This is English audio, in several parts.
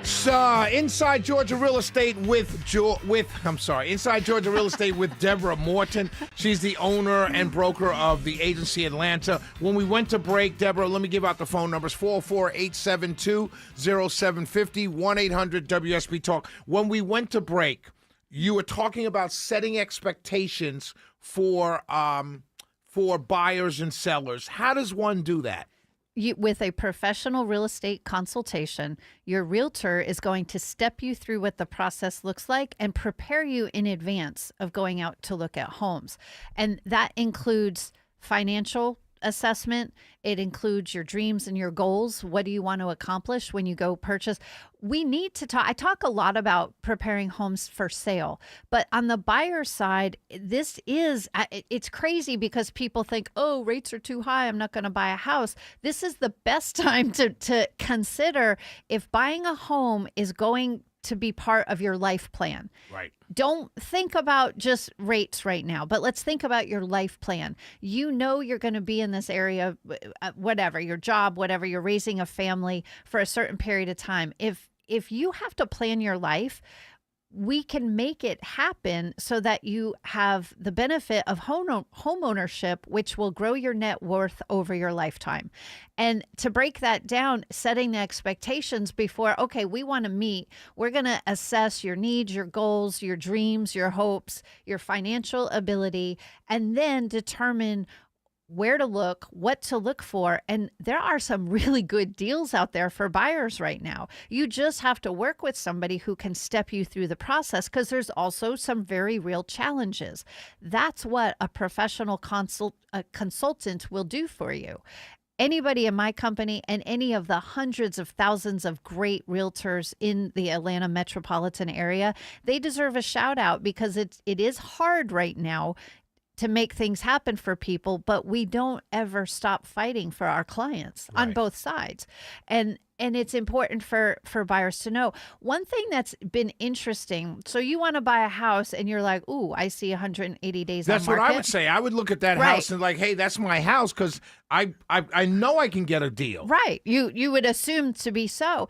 It's Inside Georgia Real Estate with Inside Georgia Real Estate with Deborah Morton. She's the owner and broker of the agency Atlanta. When we went to break, Deborah, let me give out the phone numbers: 404-872-0750, 1-800-WSB Talk. When we went to break, you were talking about setting expectations for buyers and sellers. How does one do that? With a professional real estate consultation, your realtor is going to step you through what the process looks like and prepare you in advance of going out to look at homes. And that includes financial assessment. It includes your dreams and your goals. What do you want to accomplish when you go purchase? We need to talk. I talk a lot about preparing homes for sale, but on the buyer side, it's crazy because people think, oh, rates are too high, I'm not going to buy a house. This is the best time to consider if buying a home is going to be part of your life plan. Right. Don't think about just rates right now, but let's think about your life plan. You know you're going to be in this area, whatever, your job, whatever, you're raising a family for a certain period of time. If you have to plan your life, we can make it happen so that you have the benefit of home ownership, which will grow your net worth over your lifetime. And to break that down, setting the expectations before, okay, we want to meet, we're going to assess your needs, your goals, your dreams, your hopes, your financial ability, and then determine where to look, what to look for. And there are some really good deals out there for buyers right now. You just have to work with somebody who can step you through the process, because there's also some very real challenges. That's what a professional consultant will do for you. Anybody in my company and any of the hundreds of thousands of great realtors in the Atlanta metropolitan area, they deserve a shout out, because it is hard right now to make things happen for people, but we don't ever stop fighting for our clients on both sides. And it's important for buyers to know. One thing that's been interesting, so you want to buy a house and you're like, ooh, I see 180 days on market. That's what I would say. I would look at that house and like, hey, that's my house, because I know I can get a deal. Right. You would assume to be so.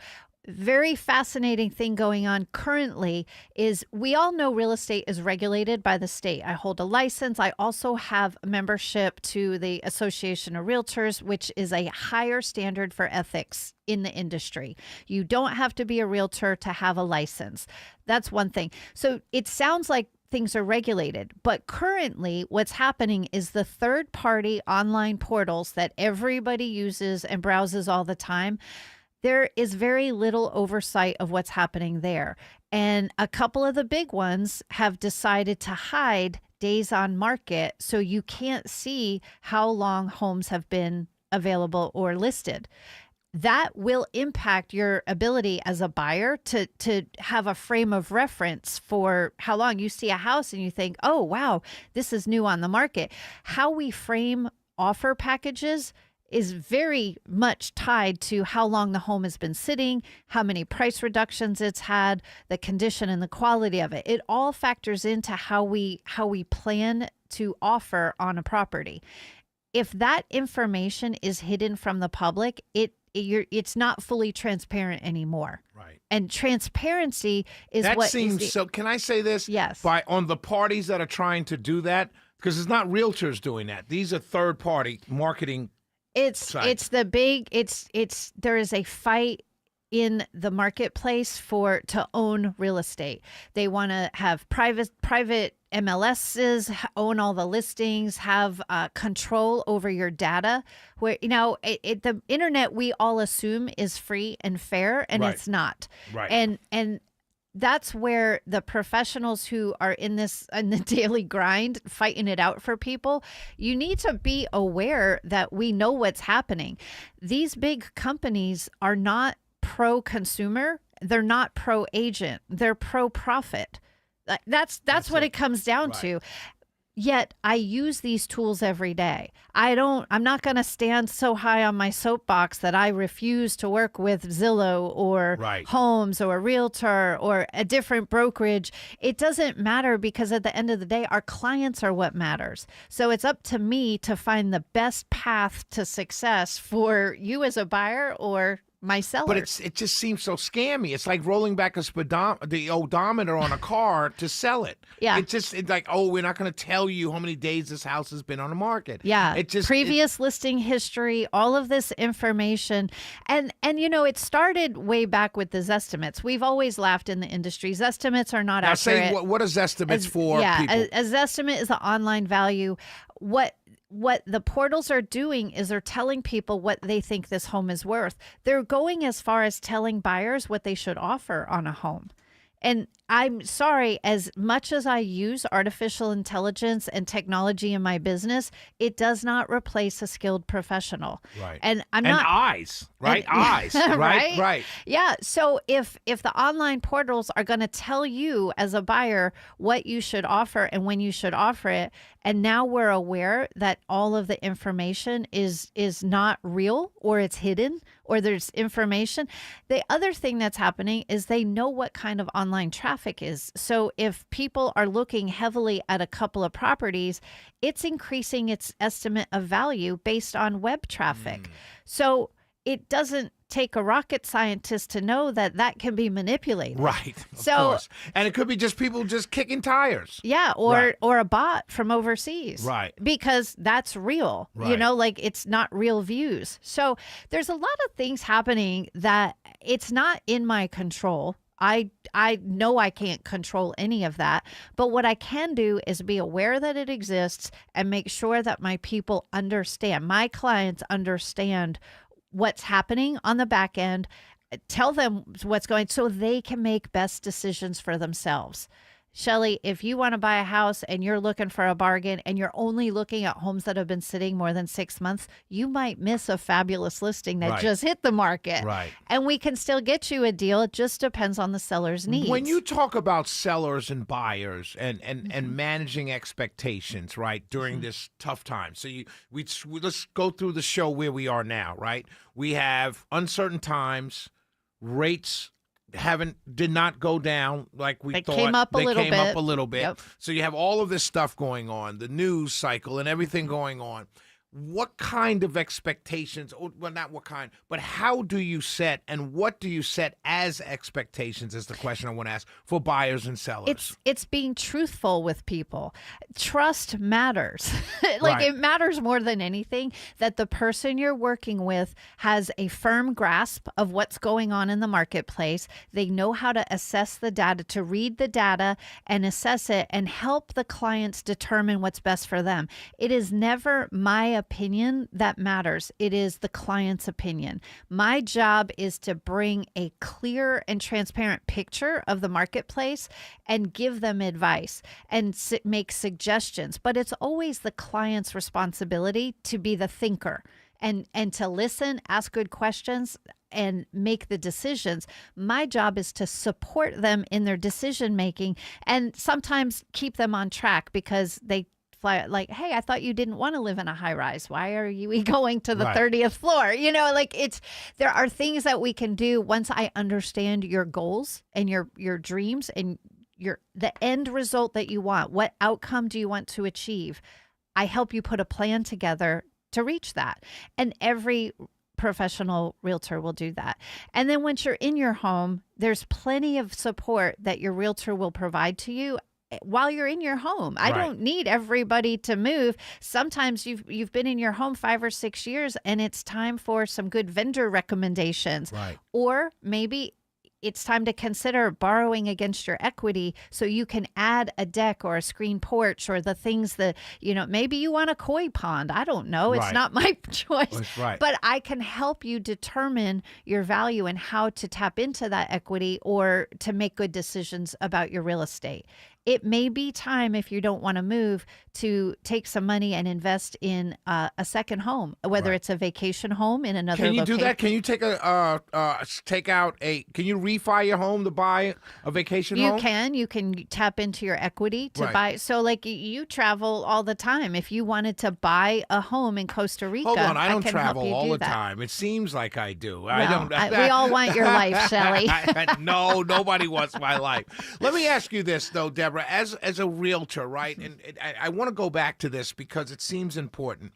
Very fascinating thing going on currently is we all know real estate is regulated by the state. I hold a license. I also have a membership to the Association of Realtors, which is a higher standard for ethics in the industry. You don't have to be a realtor to have a license. That's one thing. So it sounds like things are regulated, but currently what's happening is the third-party online portals that everybody uses and browses all the time, there is very little oversight of what's happening there. And a couple of the big ones have decided to hide days on market, so you can't see how long homes have been available or listed. That will impact your ability as a buyer to have a frame of reference for how long you see a house and you think, oh, wow, this is new on the market. How we frame offer packages is very much tied to how long the home has been sitting, how many price reductions it's had, the condition and the quality of it. It all factors into how we plan to offer on a property. If that information is hidden from the public, it's not fully transparent anymore. Right. And transparency is that what seems so. Can I say this? Yes. On the parties that are trying to do that, because it's not realtors doing that. These are third party marketing. There is a fight in the marketplace to own real estate. They want to have private MLSs, own all the listings, have control over your data. Where the internet, we all assume is free and fair, and it's not. Right. And that's where the professionals who are in the daily grind, fighting it out for people, you need to be aware that we know what's happening. These big companies are not pro-consumer. They're not pro-agent. They're pro-profit. That's what it comes down to. Yet I use these tools every day. I'm not going to stand so high on my soapbox that I refuse to work with Zillow or Homes or a realtor or a different brokerage. It doesn't matter, because at the end of the day, our clients are what matters. So it's up to me to find the best path to success for you as a buyer or my seller. But it just seems so scammy. It's like rolling back the odometer on a car to sell it. Yeah. It's like, oh, we're not going to tell you how many days this house has been on the market. Yeah. It just previous listing history, all of this information. And it started way back with the Zestimates. We've always laughed in the industry. Zestimates are not now accurate. say what is estimates for people? A Zestimate is the online value. What the portals are doing is they're telling people what they think this home is worth. They're going as far as telling buyers what they should offer on a home. And I'm sorry, as much as I use artificial intelligence and technology in my business, it does not replace a skilled professional. Right. And I'm and not eyes, right? and- Eyes, right? Right? Yeah. So if the online portals are going to tell you as a buyer what you should offer and when you should offer it, and now we're aware that all of the information is not real, or it's hidden, or there's information. The other thing that's happening is they know what kind of online traffic is. So if people are looking heavily at a couple of properties, it's increasing its estimate of value based on web traffic. So it doesn't take a rocket scientist to know that that can be manipulated. Right. Of So- course. And it could be just people just kicking tires. Yeah, Right. or a bot from overseas. Right. Because that's real. Right. Like it's not real views. So there's a lot of things happening that it's not in my control. I know I can't control any of that, but what I can do is be aware that it exists and make sure that my people understand, my clients understand what's happening on the back end, tell them what's going so they can make best decisions for themselves. Shelley, if you want to buy a house and you're looking for a bargain and you're only looking at homes that have been sitting more than 6 months, you might miss a fabulous listing that Right. just hit the market. Right. And we can still get you a deal. It just depends on the seller's needs. When you talk about sellers and buyers and managing expectations, right, during this tough time. So let's go through the show where we are now, right? We have uncertain times, rates did not go down like we They thought. came up a little They came up bit. a little bit. Yep. So you have all of this stuff going on, the news cycle and everything going on. What kind of expectations, well, not what kind, but how do you set and what do you set as expectations is the question I want to ask for buyers and sellers. It's being truthful with people. Trust matters. Right. It matters more than anything that the person you're working with has a firm grasp of what's going on in the marketplace. They know how to assess the data, to read the data and assess it and help the clients determine what's best for them. It is never my opinion that matters. It is the client's opinion. My job is to bring a clear and transparent picture of the marketplace and give them advice and make suggestions. But it's always the client's responsibility to be the thinker and to listen, ask good questions, and make the decisions. My job is to support them in their decision making and sometimes keep them on track because they fly like, hey, I thought you didn't want to live in a high rise. Why are you going to the Right. 30th floor? There are things that we can do once I understand your goals and your dreams and the end result that you want. What outcome do you want to achieve? I help you put a plan together to reach that. And every professional realtor will do that. And then once you're in your home, there's plenty of support that your realtor will provide to you while you're in your home. I Right. don't need everybody to move. Sometimes you've been in your home 5 or 6 years and it's time for some good vendor recommendations. Right. Or maybe it's time to consider borrowing against your equity so you can add a deck or a screen porch or the things that, maybe you want a koi pond. I don't know. It's Right. not my choice. That's right. But I can help you determine your value and how to tap into that equity or to make good decisions about your real estate. It may be time, if you don't want to move, to take some money and invest in a second home, whether Right. it's a vacation home in another Can you location. do that? Can you can you refi your home to buy a vacation home? You can tap into your equity to Right. buy. So like you travel all the time. If you wanted to buy a home in Costa Rica, Hold on, I don't can help travel you all do the that. time. It seems like I do. Well, we all want your life, Shelley. No, nobody wants my life. Let me ask you this, though, Deborah, as a realtor, right? And I want to go back to this because it seems important.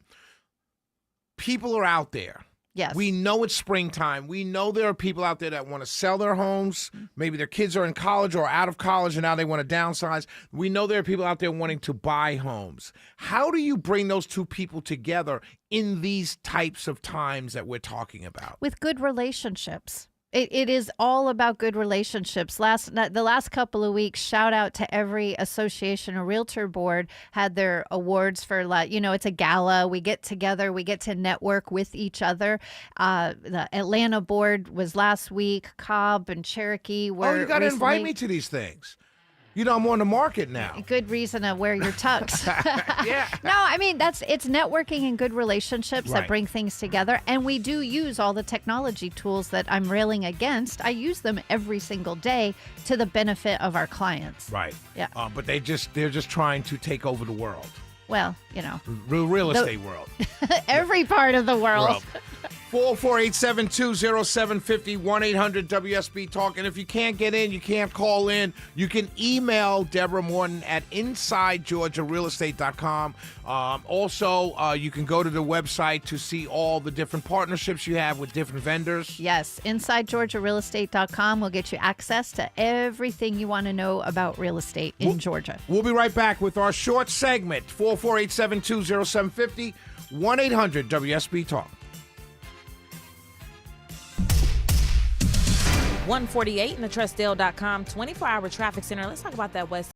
People are out there, Yes. We know it's springtime. We know there are people out there that want to sell their homes. Maybe their kids are in college or out of college and now they want to downsize. We know there are people out there wanting to buy homes. How do you bring those two people together in these types of times that we're talking about? With good relationships. It is all about good relationships. The last couple of weeks, shout out to every association or realtor board had their awards for, it's a gala. We get together, we get to network with each other. The Atlanta board was last week. Cobb and Cherokee were. Oh, you got to invite recently. me to these things. You know, I'm on the market now. Good reason to wear your tux. Yeah. No, I mean, it's networking and good relationships Right. that bring things together. And we do use all the technology tools that I'm railing against. I use them every single day to the benefit of our clients. Right. Yeah. But they're just trying to take over the world. Well, Real estate world. every part of the world. 448-720-0750, 1-800-WSB Talk. And if you can't get in, you can't call in, you can email Deborah Morton at InsideGeorgiaRealEstate.com. Also, you can go to the website to see all the different partnerships you have with different vendors. Yes, InsideGeorgiaRealEstate.com will get you access to everything you want to know about real estate in Georgia. We'll be right back with our short segment, 448-720-0750, 1-800-WSB Talk. 148 in the Trustdale.com 24-hour traffic center. Let's talk about that West